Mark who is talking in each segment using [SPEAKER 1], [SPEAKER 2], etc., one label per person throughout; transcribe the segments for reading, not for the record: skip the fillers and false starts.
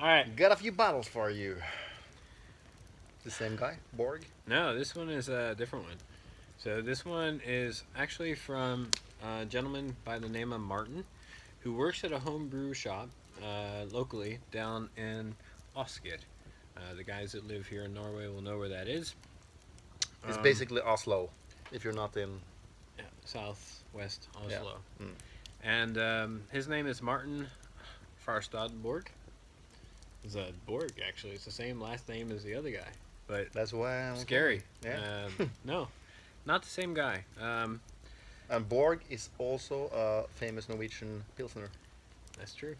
[SPEAKER 1] right.
[SPEAKER 2] Got a few bottles for you. The same guy, Borg.
[SPEAKER 1] No, this one is a different one. So this one is actually from a gentleman by the name of Martin, who works at a homebrew shop locally down in Osket. The guys that live here in Norway will know where that is.
[SPEAKER 2] It's basically Oslo, if you're not in.
[SPEAKER 1] Yeah, southwest Oslo.
[SPEAKER 2] Yeah.
[SPEAKER 1] And his name is Martin Farstad Borg. It's a Borg, actually. It's the same last name as the other guy. But
[SPEAKER 2] That's why I'm
[SPEAKER 1] scary.
[SPEAKER 2] Yeah.
[SPEAKER 1] No, not the same guy.
[SPEAKER 2] And Borg is also a famous Norwegian pilsner.
[SPEAKER 1] That's true.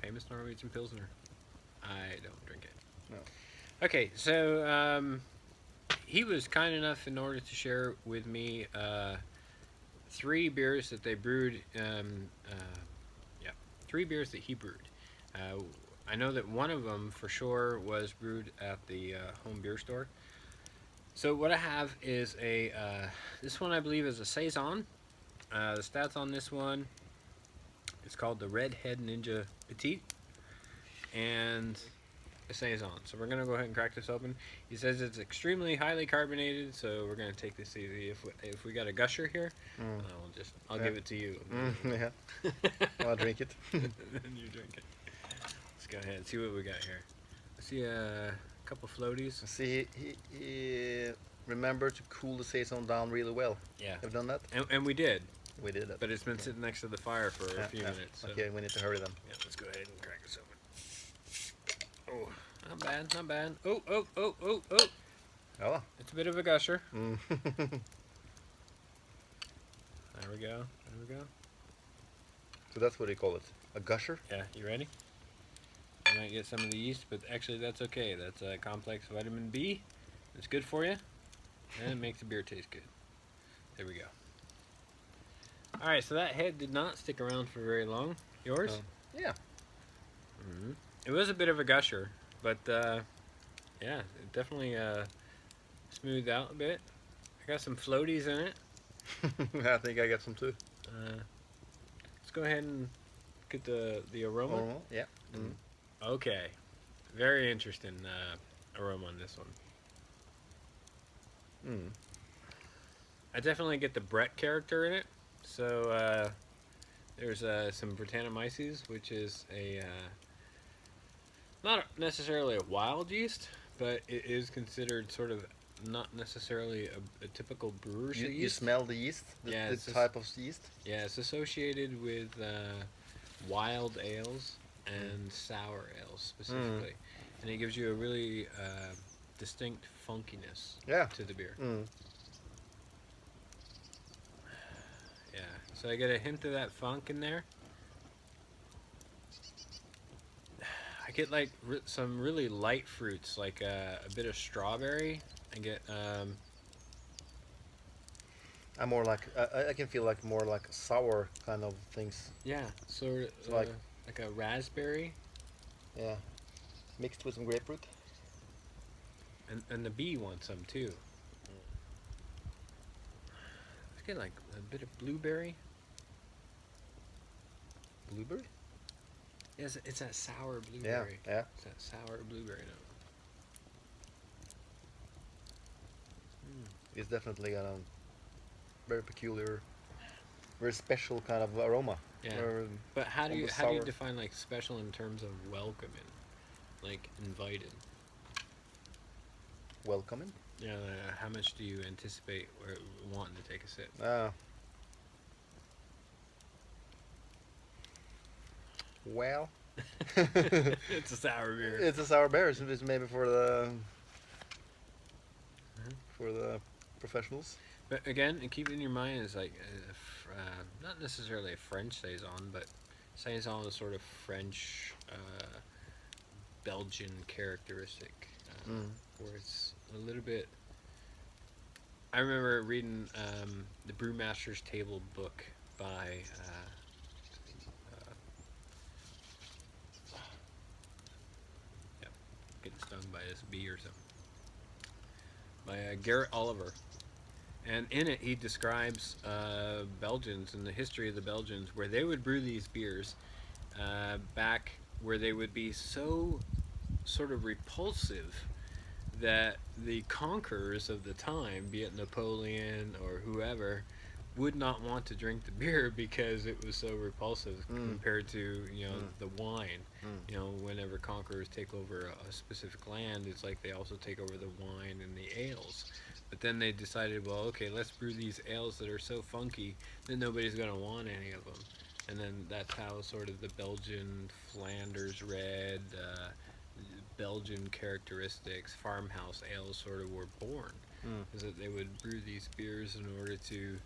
[SPEAKER 1] Famous Norwegian Pilsner. I don't drink it.
[SPEAKER 2] No.
[SPEAKER 1] Okay, so he was kind enough in order to share with me 3 beers that they brewed. Yeah, 3 beers that he brewed. I know that one of them for sure was brewed at the home beer store. So what I have is a this one I believe is a Saison. The stats on this one, it's called the Redhead Ninja Petite, and a Saison. So we're gonna go ahead and crack this open. He says it's extremely highly carbonated, so we're gonna take this easy. If we got a gusher here, I'll give it to you.
[SPEAKER 2] Yeah. I'll drink it.
[SPEAKER 1] Then you drink it. Let's go ahead and see what we got here. I see a couple floaties.
[SPEAKER 2] See, he remembered to cool the Saison down really well.
[SPEAKER 1] Yeah.
[SPEAKER 2] Have you done that?
[SPEAKER 1] And we did.
[SPEAKER 2] We did it.
[SPEAKER 1] But it's been sitting next to the fire for a few minutes. So.
[SPEAKER 2] Okay, we need to hurry then.
[SPEAKER 1] Yeah, let's go ahead and crack this open. Oh, not bad, not bad. Oh, oh, oh, oh, oh.
[SPEAKER 2] Oh.
[SPEAKER 1] It's a bit of a gusher.
[SPEAKER 2] Mm.
[SPEAKER 1] There we go. There we go.
[SPEAKER 2] So that's what you call it. A gusher?
[SPEAKER 1] Yeah, you ready? You might get some of the yeast, but actually that's okay. That's a complex vitamin B. It's good for you, and it makes the beer taste good. There we go. All right, so that head did not stick around for very long. Yours?
[SPEAKER 2] Yeah.
[SPEAKER 1] Mm-hmm. It was a bit of a gusher, but yeah, it definitely smoothed out a bit. I got some floaties in it.
[SPEAKER 2] I think I got some too.
[SPEAKER 1] Let's go ahead and get the aroma.
[SPEAKER 2] Aroma? Yeah. Mm.
[SPEAKER 1] Okay, very interesting aroma on this one.
[SPEAKER 2] Mm.
[SPEAKER 1] I definitely get the Brett character in it. So there's some Brettanomyces, which is a not necessarily a wild yeast, but it is considered sort of not necessarily a typical brewer's yeast.
[SPEAKER 2] You smell the yeast? The type of yeast?
[SPEAKER 1] Yeah, it's associated with wild ales and sour ales specifically. And it gives you a really distinct funkiness to the beer.
[SPEAKER 2] Mm.
[SPEAKER 1] Yeah, so I get a hint of that funk in there. I get like some really light fruits, like a bit of strawberry. I get
[SPEAKER 2] I'm more like I can feel like more like sour kind of things.
[SPEAKER 1] Yeah, so like a raspberry.
[SPEAKER 2] Yeah, mixed with some grapefruit.
[SPEAKER 1] And the bee wants some too. I get like a bit of blueberry.
[SPEAKER 2] Blueberry?
[SPEAKER 1] Yes, it's that sour blueberry.
[SPEAKER 2] Yeah.
[SPEAKER 1] It's that sour blueberry note.
[SPEAKER 2] It's definitely got a very peculiar, very special kind of aroma.
[SPEAKER 1] Yeah. But how do you define like special in terms of welcoming, like invited?
[SPEAKER 2] Welcoming?
[SPEAKER 1] Yeah. How much do you anticipate or wanting to take a sip?
[SPEAKER 2] Well.
[SPEAKER 1] It's a sour beer.
[SPEAKER 2] It's a sour beer. It's maybe for the professionals.
[SPEAKER 1] But again, and keep in your mind is like not necessarily a French saison, but saison is sort of French, Belgian characteristic, where it's a little bit. I remember reading the Brewmaster's Table book by. Getting stung by this bee or something. By Garrett Oliver. And in it, he describes Belgians and the history of the Belgians, where they would brew these beers back where they would be so sort of repulsive that the conquerors of the time, be it Napoleon or whoever, would not want to drink the beer because it was so repulsive compared to the wine. Whenever conquerors take over a specific land, it's like they also take over the wine and the ales. But then they decided, well, okay, let's brew these ales that are so funky that nobody's going to want any of them. And then that's how sort of the Belgian Flanders Red, Belgian characteristics, farmhouse ales sort of were born. Is that they would brew these beers in order to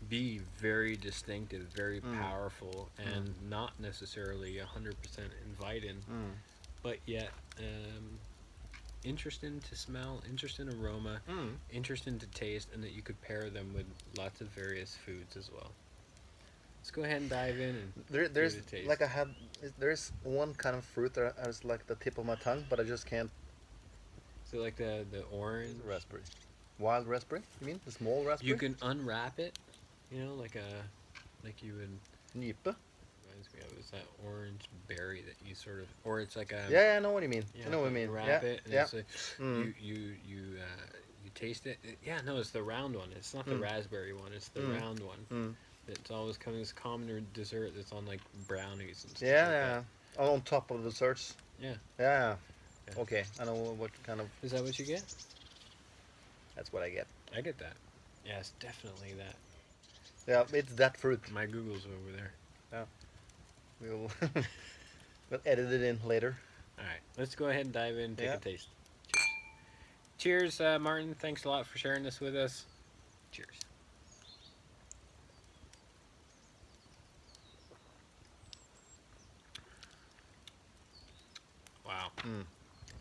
[SPEAKER 1] be very distinctive, very powerful, and not necessarily 100% inviting, but yet interesting to smell, interesting aroma, interesting to taste, and that you could pair them with lots of various foods as well. Let's go ahead and dive in and
[SPEAKER 2] There's
[SPEAKER 1] give it a taste.
[SPEAKER 2] like there's one kind of fruit that I was like the tip of my tongue, but I just can't.
[SPEAKER 1] So like the orange
[SPEAKER 2] Raspberry, wild raspberry. You mean the small raspberry?
[SPEAKER 1] You can unwrap it, like you would.
[SPEAKER 2] Nype.
[SPEAKER 1] Reminds me of, it's that orange berry that you sort of, or it's like a.
[SPEAKER 2] Yeah, I know what you mean. I know what you mean.
[SPEAKER 1] Wrap it, and it's like, you taste it. Yeah, no, it's the round one. It's not the raspberry one. It's the round one. It's always coming as common dessert that's on like brownies and stuff.
[SPEAKER 2] Yeah. On top of the desserts.
[SPEAKER 1] Yeah.
[SPEAKER 2] Yeah. Okay, I know what kind of.
[SPEAKER 1] Is that what you get?
[SPEAKER 2] That's what I get.
[SPEAKER 1] I get that. Yeah, it's definitely that.
[SPEAKER 2] Yeah, it's that fruit.
[SPEAKER 1] My Google's over there.
[SPEAKER 2] Yeah. We'll edit it in later.
[SPEAKER 1] All right, let's go ahead and dive in and take a taste. Cheers. Cheers, Martin. Thanks a lot for sharing this with us. Cheers. Wow.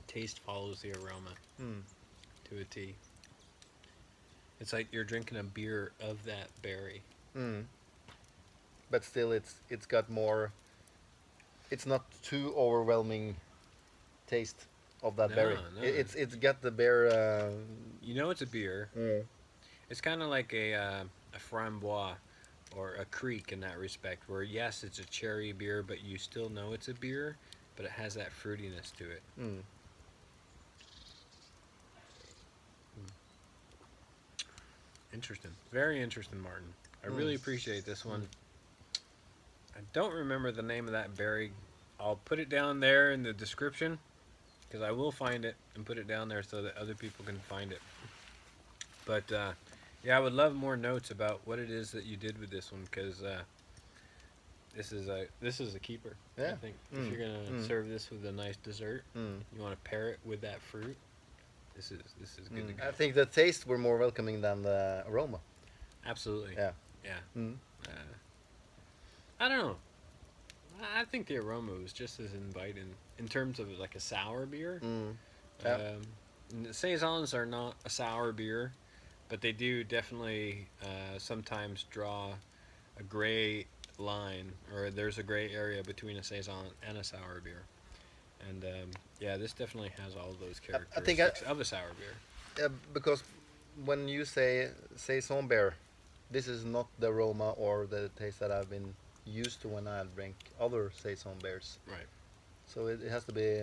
[SPEAKER 1] Taste follows the aroma to a T. It's like you're drinking a beer of that berry.
[SPEAKER 2] But still, it's got more. It's not too overwhelming taste of that berry.
[SPEAKER 1] No.
[SPEAKER 2] It's got the beer.
[SPEAKER 1] It's a beer. It's kind of like a framboise or a creek in that respect, where yes, it's a cherry beer, but you still know it's a beer, but it has that fruitiness to it. Interesting. Very interesting, Martin. I really appreciate this one. I don't remember the name of that berry. I'll put it down there in the description, because I will find it and put it down there so that other people can find it. But I would love more notes about what it is that you did with this one, because this is a keeper.
[SPEAKER 2] Yeah.
[SPEAKER 1] I think if you're gonna serve this with a nice dessert, you want to pair it with that fruit. This is good to go.
[SPEAKER 2] I think the taste were more welcoming than the aroma.
[SPEAKER 1] Absolutely.
[SPEAKER 2] Yeah.
[SPEAKER 1] I don't know. I think the aroma was just as inviting in terms of like a sour beer. The Saisons are not a sour beer, but they do definitely sometimes draw a gray line, or there's a gray area between a Saison and a sour beer. And this definitely has all of those characteristics of a sour beer.
[SPEAKER 2] Because when you say Saison beer, this is not the aroma or the taste that I've been used to when I drink other Saison beers.
[SPEAKER 1] Right.
[SPEAKER 2] So it has to be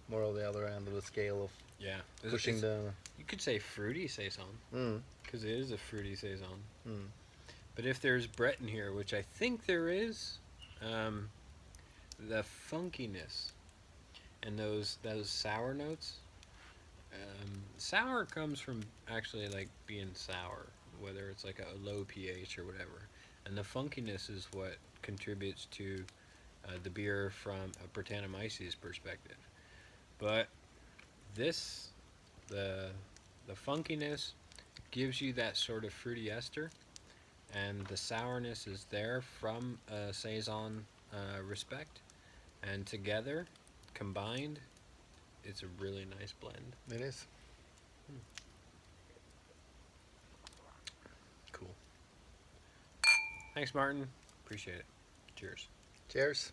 [SPEAKER 2] more of the other end of the scale of pushing the.
[SPEAKER 1] You could say fruity Saison, because it is a fruity Saison. But if there's Brett in here, which I think there is, the funkiness and those sour notes. Sour comes from actually like being sour, whether it's like a low pH or whatever, and the funkiness is what contributes to the beer from a Brettanomyces perspective. But the funkiness gives you that sort of fruity ester, and the sourness is there from a Saison respect, and together, combined, it's a really nice blend.
[SPEAKER 2] It is.
[SPEAKER 1] Cool. Thanks, Martin. Appreciate it. Cheers.
[SPEAKER 2] Cheers.